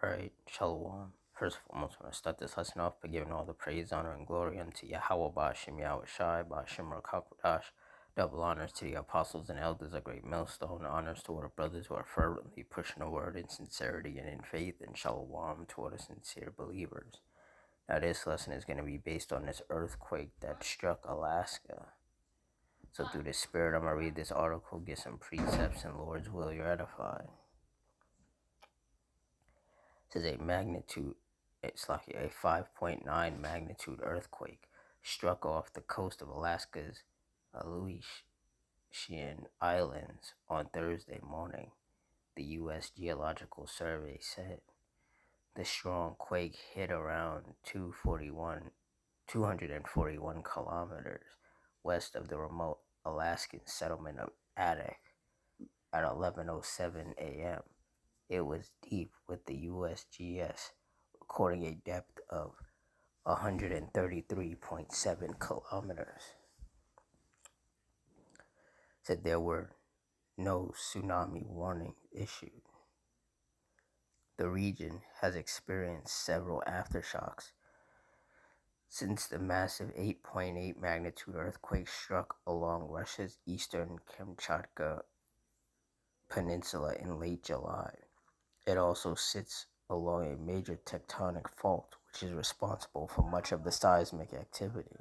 Alright, Shalom. First and foremost, I want to start this lesson off by giving all the praise, honor, and glory unto Yahweh, Ba'ashem Yahweh Shai, Ba'ashem Rakakwadash. Double honors to the apostles and elders, a great millstone. Honors to our brothers who are fervently pushing the word in sincerity and in faith, and Shalom to all the sincere believers. Now, this lesson is going to be based on this earthquake that struck Alaska. So, through the Spirit, I'm going to read this article, get some precepts, and Lord's will, you're edified. It says a 5.9 magnitude earthquake struck off the coast of Alaska's Aleutian Islands on Thursday morning, the U.S. Geological Survey said. The strong quake hit around 241 kilometers west of the remote Alaskan settlement of Adak at 11:07 a.m. It was deep, with the USGS recording a depth of 133.7 kilometers. Said there were no tsunami warning issued. The region has experienced several aftershocks since the massive 8.8 magnitude earthquake struck along Russia's eastern Kamchatka Peninsula in late July. It also sits along a major tectonic fault, which is responsible for much of the seismic activity.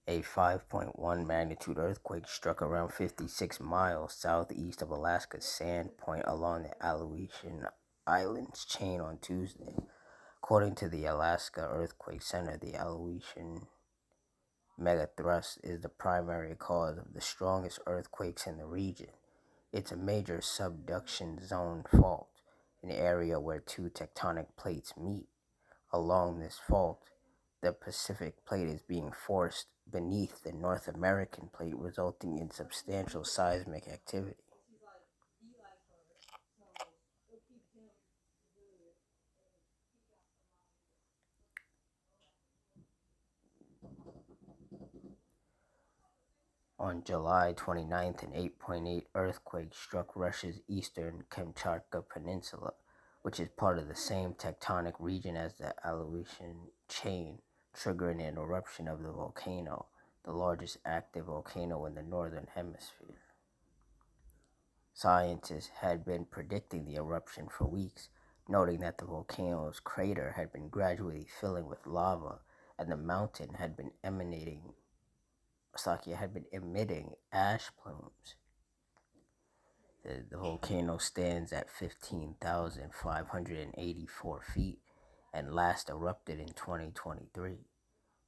A 5.1 magnitude earthquake struck around 56 miles southeast of Alaska's Sand Point along the Aleutian Islands chain on Tuesday. According to the Alaska Earthquake Center, the Aleutian megathrust is the primary cause of the strongest earthquakes in the region. It's a major subduction zone fault, an area where two tectonic plates meet. Along this fault, the Pacific plate is being forced beneath the North American plate, resulting in substantial seismic activity. On July 29th, an 8.8 earthquake struck Russia's eastern Kamchatka Peninsula, which is part of the same tectonic region as the Aleutian chain, triggering an eruption of the volcano, the largest active volcano in the northern hemisphere. Scientists had been predicting the eruption for weeks, noting that the volcano's crater had been gradually filling with lava and the mountain had been emitting ash plumes. The volcano stands at 15,584 feet and last erupted in 2023.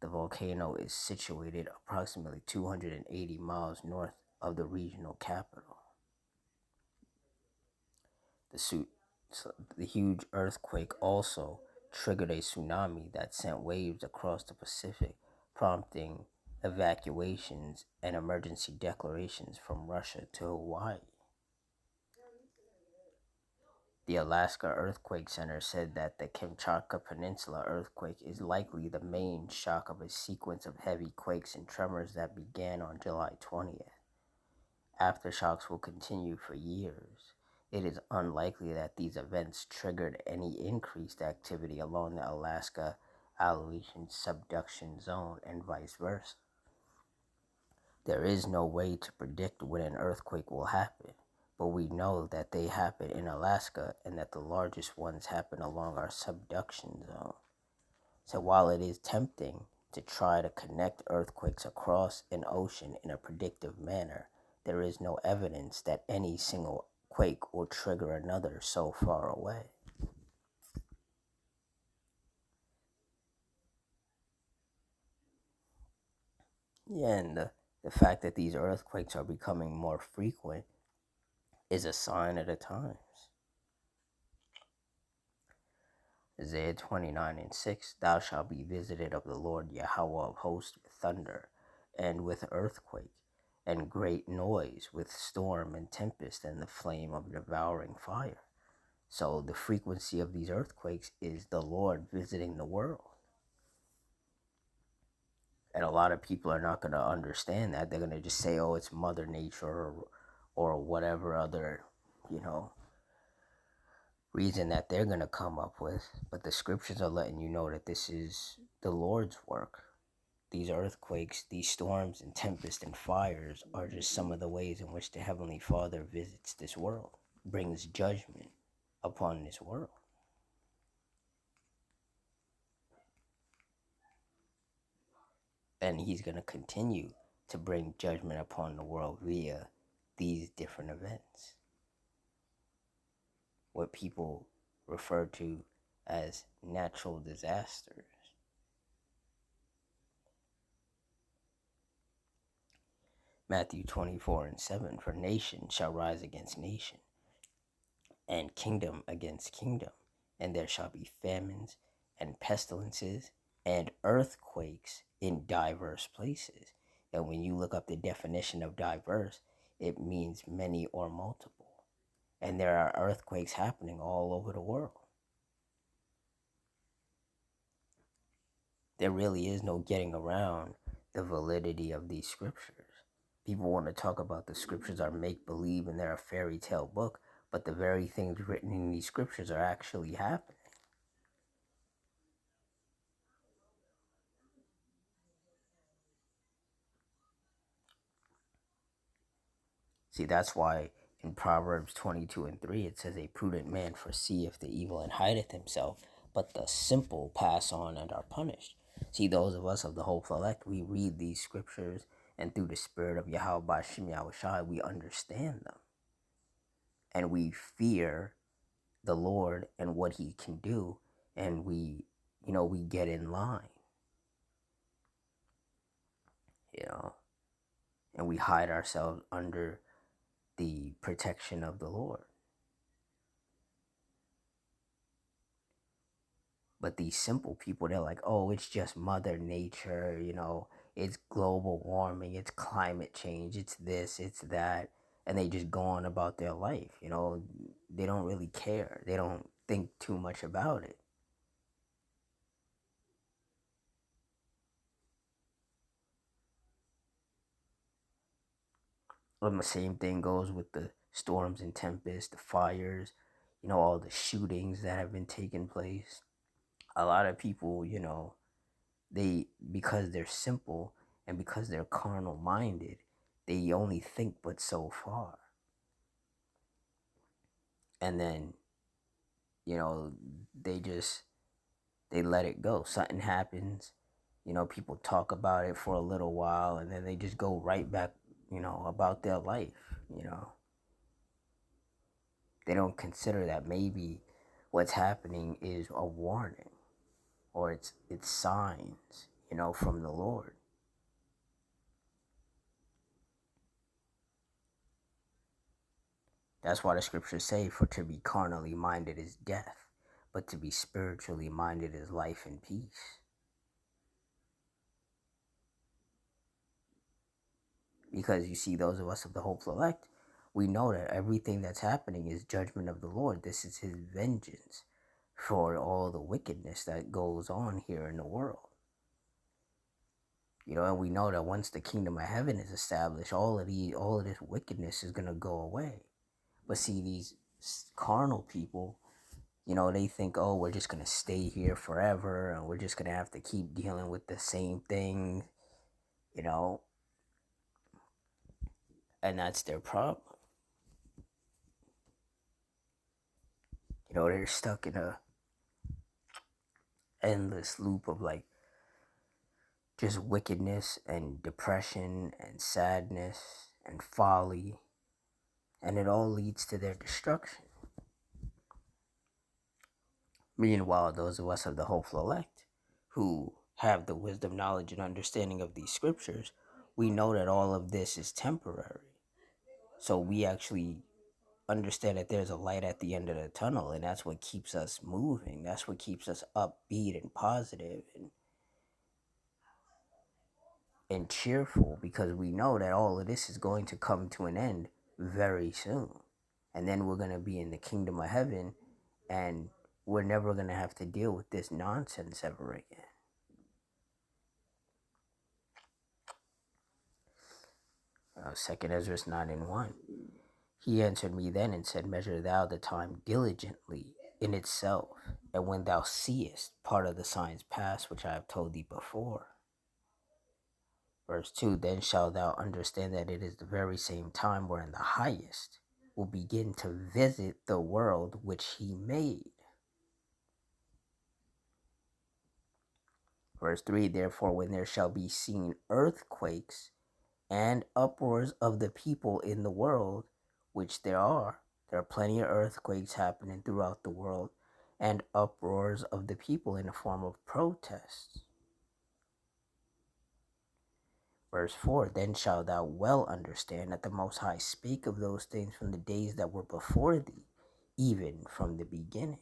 The volcano is situated approximately 280 miles north of the regional capital. The huge earthquake also triggered a tsunami that sent waves across the Pacific, prompting evacuations and emergency declarations from Russia to Hawaii. The Alaska Earthquake Center said that the Kamchatka Peninsula earthquake is likely the main shock of a sequence of heavy quakes and tremors that began on July 20th. Aftershocks will continue for years. It is unlikely that these events triggered any increased activity along the Alaska Aleutian subduction zone and vice versa. There is no way to predict when an earthquake will happen, but we know that they happen in Alaska and that the largest ones happen along our subduction zone. So while it is tempting to try to connect earthquakes across an ocean in a predictive manner, there is no evidence that any single quake will trigger another so far away. And the fact that these earthquakes are becoming more frequent is a sign of the times. Isaiah 29:6, Thou shalt be visited of the Lord Yahweh of hosts with thunder, and with earthquake, and great noise, with storm and tempest, and the flame of devouring fire. So the frequency of these earthquakes is the Lord visiting the world. And a lot of people are not going to understand that. They're going to just say, oh, it's Mother Nature or whatever other, you know, reason that they're going to come up with. But the scriptures are letting you know that this is the Lord's work. These earthquakes, these storms and tempests and fires are just some of the ways in which the Heavenly Father visits this world, brings judgment upon this world. And he's going to continue to bring judgment upon the world via these different events, what people refer to as natural disasters. Matthew 24:7, for nation shall rise against nation, and kingdom against kingdom, and there shall be famines and pestilences and earthquakes in diverse places. And when you look up the definition of diverse, it means many or multiple. And there are earthquakes happening all over the world. There really is no getting around the validity of these scriptures. People want to talk about the scriptures are make believe and they're a fairy tale book, but the very things written in these scriptures are actually happening. See, that's why in Proverbs 22:3 it says, a prudent man foreseeth the evil and hideth himself, but the simple pass on and are punished. See, those of us of the hopeful elect, we read these scriptures, and through the spirit of Yahweh Bashim Yahushai, we understand them. And we fear the Lord and what he can do, and we get in line, and we hide ourselves under the protection of the Lord. But these simple people, they're like, oh, it's just Mother Nature, it's global warming, it's climate change, it's this, it's that. And they just go on about their life, they don't really care. They don't think too much about it. And the same thing goes with the storms and tempests, the fires, all the shootings that have been taking place. A lot of people, they, because they're simple and because they're carnal minded, they only think but so far. And then, they let it go. Something happens, people talk about it for a little while, and then they just go right back, about their life. They don't consider that maybe what's happening is a warning, or it's signs, from the Lord. That's why the scriptures say, for to be carnally minded is death, but to be spiritually minded is life and peace. Because you see, those of us of the hopeful elect, we know that everything that's happening is judgment of the Lord. This is his vengeance for all the wickedness that goes on here in the world. And we know that once the kingdom of heaven is established, all of this wickedness is going to go away. But see, these carnal people, they think, oh, we're just going to stay here forever, and we're just going to have to keep dealing with the same thing, and that's their problem. They're stuck in a endless loop of like just wickedness and depression and sadness and folly, and it all leads to their destruction. Meanwhile, those of us of the hopeful elect who have the wisdom, knowledge, and understanding of these scriptures, we know that all of this is temporary. So we actually understand that there's a light at the end of the tunnel, and that's what keeps us moving. That's what keeps us upbeat and positive and cheerful, because we know that all of this is going to come to an end very soon. And then we're going to be in the kingdom of heaven, and we're never going to have to deal with this nonsense ever again. Second Ezra 9:1. He answered me then and said, Measure thou the time diligently in itself, and when thou seest part of the signs pass, which I have told thee before. Verse 2, then shalt thou understand that it is the very same time wherein the highest will begin to visit the world which he made. Verse 3, therefore when there shall be seen earthquakes and uproars of the people in the world, which there are plenty of earthquakes happening throughout the world, and uproars of the people in the form of protests. Verse 4, then shalt thou well understand that the Most High spake of those things from the days that were before thee, even from the beginning.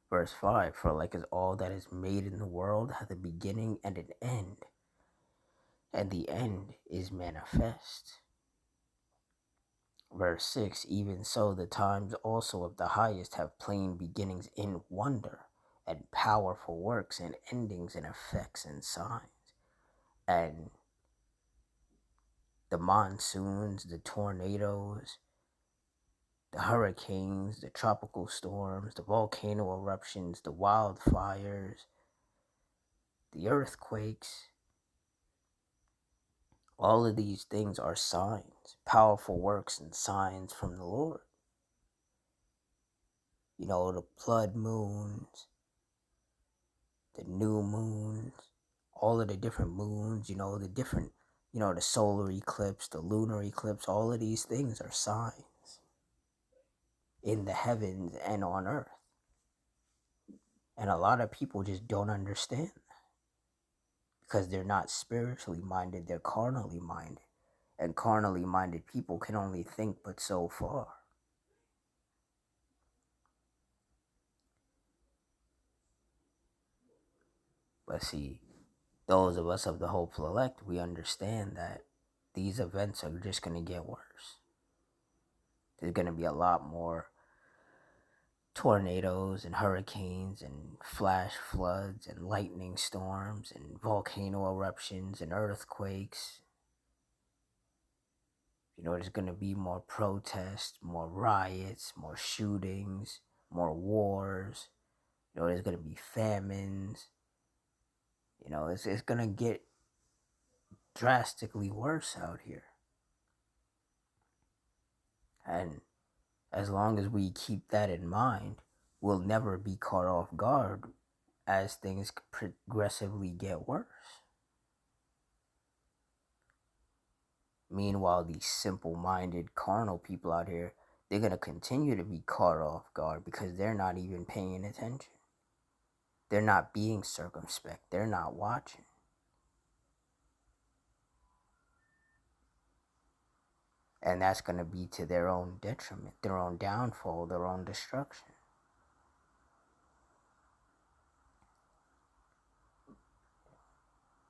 Verse 5, for like as all that is made in the world hath a beginning and an end, and the end is manifest. Verse 6, even so the times also of the highest have plain beginnings in wonder, and powerful works, and endings, and effects, and signs. And the monsoons, the tornadoes, the hurricanes, the tropical storms, the volcano eruptions, the wildfires, the earthquakes, all of these things are signs, powerful works and signs from the Lord. You know, the blood moons, the new moons, all of the different moons, you know, the different, you know, the solar eclipse, the lunar eclipse, all of these things are signs in the heavens and on earth. And a lot of people just don't understand that because they're not spiritually minded, they're carnally minded. And carnally minded people can only think but so far. But see, those of us of the hopeful elect, we understand that these events are just going to get worse. There's going to be a lot more tornadoes and hurricanes and flash floods and lightning storms and volcano eruptions and earthquakes. You know, there's going to be more protests, more riots, more shootings, more wars. You know, there's going to be famines. You know, it's going to get drastically worse out here. And as long as we keep that in mind, we'll never be caught off guard as things progressively get worse. Meanwhile, these simple-minded, carnal people out here, they're going to continue to be caught off guard because they're not even paying attention. They're not being circumspect. They're not watching. And that's going to be to their own detriment, their own downfall, their own destruction.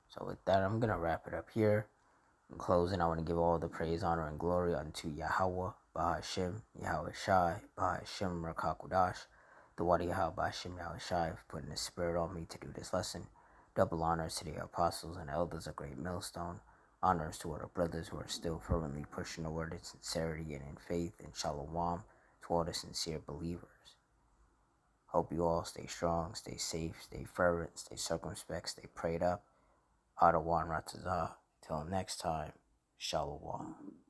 So with that, I'm going to wrap it up here. In closing, I want to give all the praise, honor, and glory unto Yahweh, Bahashim, Yahweh Shai, Bahashim, Rakakudash, the Wadi Yahweh, Bahashim, Yahweh Shai, for putting the spirit on me to do this lesson. Double honors to the apostles and elders of Great Millstone. Honors to our brothers who are still fervently pushing the word in sincerity and in faith, and shalom to all the sincere believers. Hope you all stay strong, stay safe, stay fervent, stay circumspect, stay prayed up. Adawan Ratazah. Till next time, shalom.